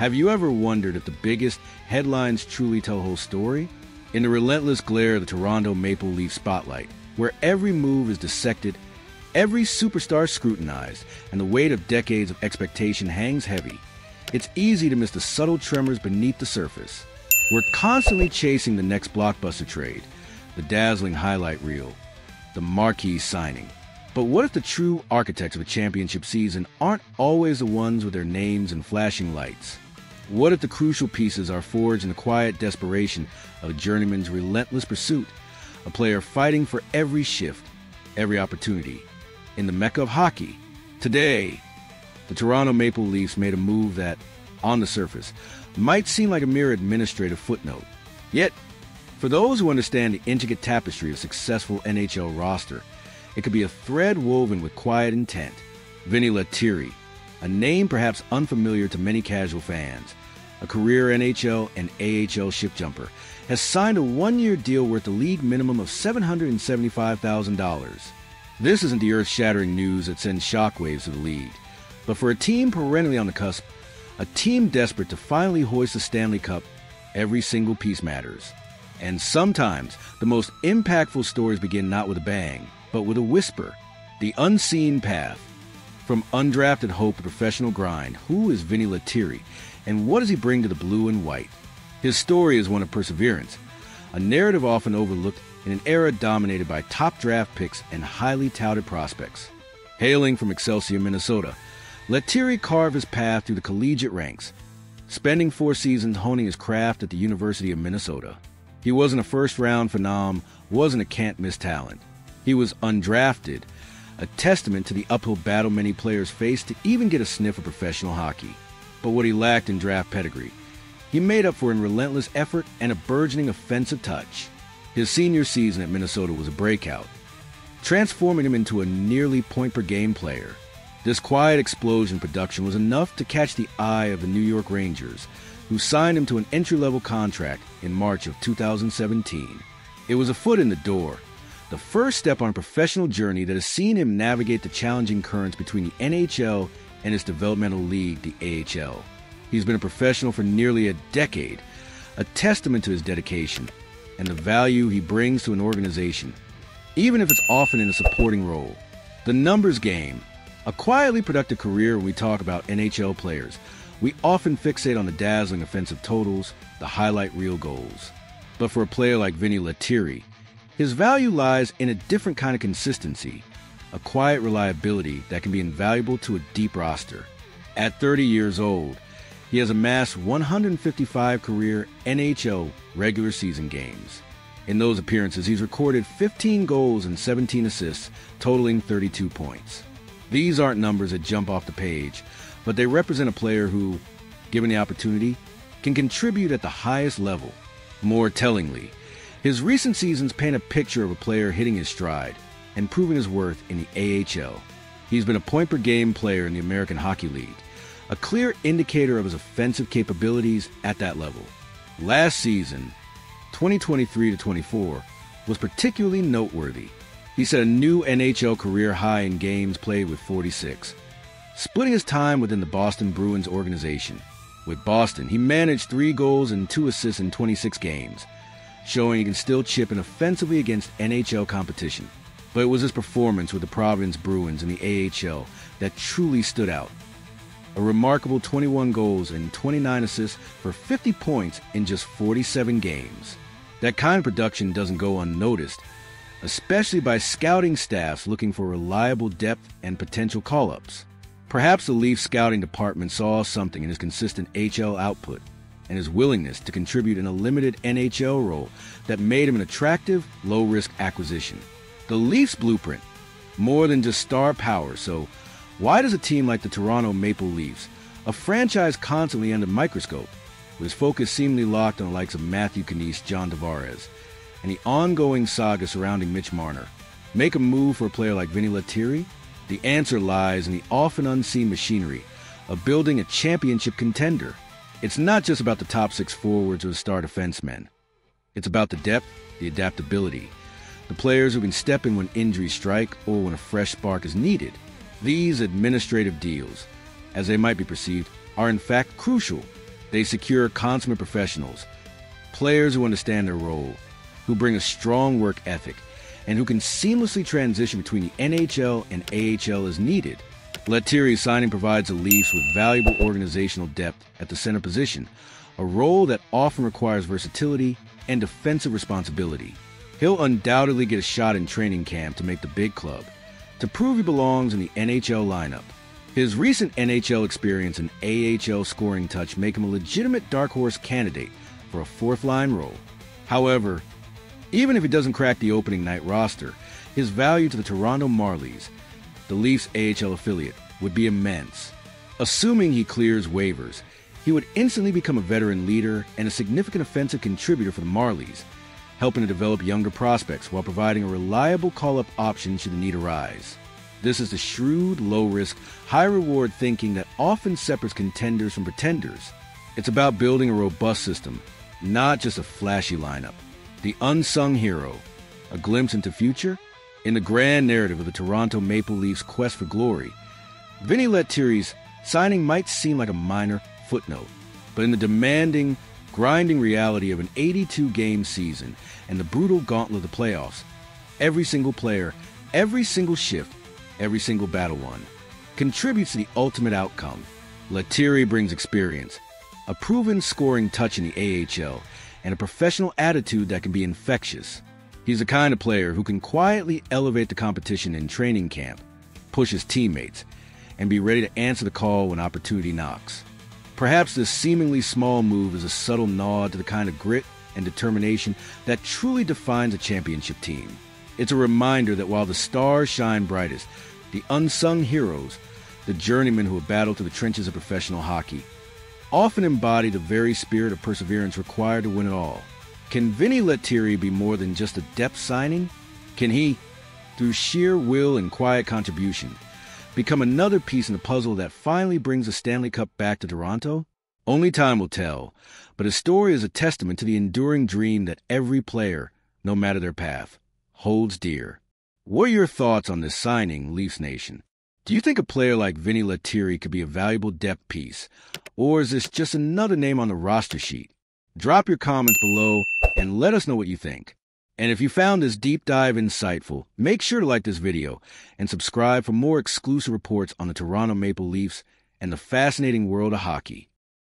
Have you ever wondered if the biggest headlines truly tell a whole story? In the relentless glare of the Toronto Maple Leaf spotlight, where every move is dissected, every superstar scrutinized, and the weight of decades of expectation hangs heavy, it's easy to miss the subtle tremors beneath the surface. We're constantly chasing the next blockbuster trade, the dazzling highlight reel, the marquee signing. But what if the true architects of a championship season aren't always the ones with their names and flashing lights? What if the crucial pieces are forged in the quiet desperation of a journeyman's relentless pursuit, a player fighting for every shift, every opportunity? In the mecca of hockey, today, the Toronto Maple Leafs made a move that, on the surface, might seem like a mere administrative footnote. Yet, for those who understand the intricate tapestry of a successful NHL roster, it could be a thread woven with quiet intent. Vinni Lettieri, a name perhaps unfamiliar to many casual fans, a career NHL and AHL ship jumper, has signed a one-year deal worth a league minimum of $775,000. This isn't the earth-shattering news that sends shockwaves to the league, but for a team perennially on the cusp, a team desperate to finally hoist the Stanley Cup, every single piece matters. And sometimes, the most impactful stories begin not with a bang, but with a whisper. The unseen path. From undrafted hope to professional grind, who is Vinni Lettieri, and what does he bring to the blue and white? His story is one of perseverance, a narrative often overlooked in an era dominated by top draft picks and highly touted prospects. Hailing from Excelsior, Minnesota, Lettieri carved his path through the collegiate ranks, spending 4 seasons honing his craft at the University of Minnesota. He wasn't a first-round phenom, wasn't a can't-miss talent. He was undrafted, a testament to the uphill battle many players face to even get a sniff of professional hockey. But what he lacked in draft pedigree, he made up for in relentless effort and a burgeoning offensive touch. His senior season at Minnesota was a breakout, transforming him into a nearly point-per-game player. This quiet explosion in production was enough to catch the eye of the New York Rangers, who signed him to an entry-level contract in March of 2017. It was a foot in the door, the first step on a professional journey that has seen him navigate the challenging currents between the NHL and its developmental league, the AHL. He's been a professional for nearly a decade, a testament to his dedication and the value he brings to an organization, even if it's often in a supporting role. The numbers game. A quietly productive career when we talk about NHL players. We often fixate on the dazzling offensive totals, the highlight reel goals. But for a player like Vinni Lettieri, his value lies in a different kind of consistency, a quiet reliability that can be invaluable to a deep roster. At 30 years old, he has amassed 155 career NHL regular season games. In those appearances, he's recorded 15 goals and 17 assists, totaling 32 points. These aren't numbers that jump off the page, but they represent a player who, given the opportunity, can contribute at the highest level. More tellingly, his recent seasons paint a picture of a player hitting his stride and proving his worth in the AHL. He's been a point-per-game player in the American Hockey League, a clear indicator of his offensive capabilities at that level. Last season, 2023-24, was particularly noteworthy. He set a new NHL career high in games played with 46, splitting his time within the Boston Bruins organization. With Boston, he managed 3 goals and 2 assists in 26 games, showing he can still chip in offensively against NHL competition. But it was his performance with the Providence Bruins in the AHL that truly stood out. A remarkable 21 goals and 29 assists for 50 points in just 47 games. That kind of production doesn't go unnoticed, especially by scouting staffs looking for reliable depth and potential call-ups. Perhaps the Leafs scouting department saw something in his consistent HL output and his willingness to contribute in a limited NHL role that made him an attractive, low-risk acquisition. The Leafs' blueprint, more than just star power, so why does a team like the Toronto Maple Leafs, a franchise constantly under microscope, with his focus seemingly locked on the likes of Matthew Knies, John Tavares, and the ongoing saga surrounding Mitch Marner, make a move for a player like Vinni Lettieri? The answer lies in the often unseen machinery of building a championship contender. It's not just about the top 6 forwards or the star defensemen. It's about the depth, the adaptability, the players who can step in when injuries strike or when a fresh spark is needed. These administrative deals, as they might be perceived, are in fact crucial. They secure consummate professionals, players who understand their role, who bring a strong work ethic, and who can seamlessly transition between the NHL and AHL as needed. Lettieri's signing provides the Leafs with valuable organizational depth at the center position, a role that often requires versatility and defensive responsibility. He'll undoubtedly get a shot in training camp to make the big club, to prove he belongs in the NHL lineup. His recent NHL experience and AHL scoring touch make him a legitimate dark horse candidate for a fourth-line role. However, even if he doesn't crack the opening night roster, his value to the Toronto Marlies, the Leafs' AHL affiliate, would be immense. Assuming he clears waivers, he would instantly become a veteran leader and a significant offensive contributor for the Marlies, helping to develop younger prospects while providing a reliable call-up option should the need arise. This is the shrewd, low-risk, high-reward thinking that often separates contenders from pretenders. It's about building a robust system, not just a flashy lineup. The unsung hero, a glimpse into future? In the grand narrative of the Toronto Maple Leafs' quest for glory, Vinni Lettieri's signing might seem like a minor footnote, but in the demanding, grinding reality of an 82-game season and the brutal gauntlet of the playoffs, every single player, every single shift, every single battle won contributes to the ultimate outcome. Lettieri brings experience, a proven scoring touch in the AHL, and a professional attitude that can be infectious. He's the kind of player who can quietly elevate the competition in training camp, push his teammates, and be ready to answer the call when opportunity knocks. Perhaps this seemingly small move is a subtle nod to the kind of grit and determination that truly defines a championship team. It's a reminder that while the stars shine brightest, the unsung heroes, the journeymen who have battled through the trenches of professional hockey, often embody the very spirit of perseverance required to win it all. Can Vinni Lettieri be more than just a depth signing? Can he, through sheer will and quiet contribution, become another piece in the puzzle that finally brings the Stanley Cup back to Toronto? Only time will tell, but his story is a testament to the enduring dream that every player, no matter their path, holds dear. What are your thoughts on this signing, Leafs Nation? Do you think a player like Vinni Lettieri could be a valuable depth piece, or is this just another name on the roster sheet? Drop your comments below and let us know what you think. And if you found this deep dive insightful, make sure to like this video and subscribe for more exclusive reports on the Toronto Maple Leafs and the fascinating world of hockey.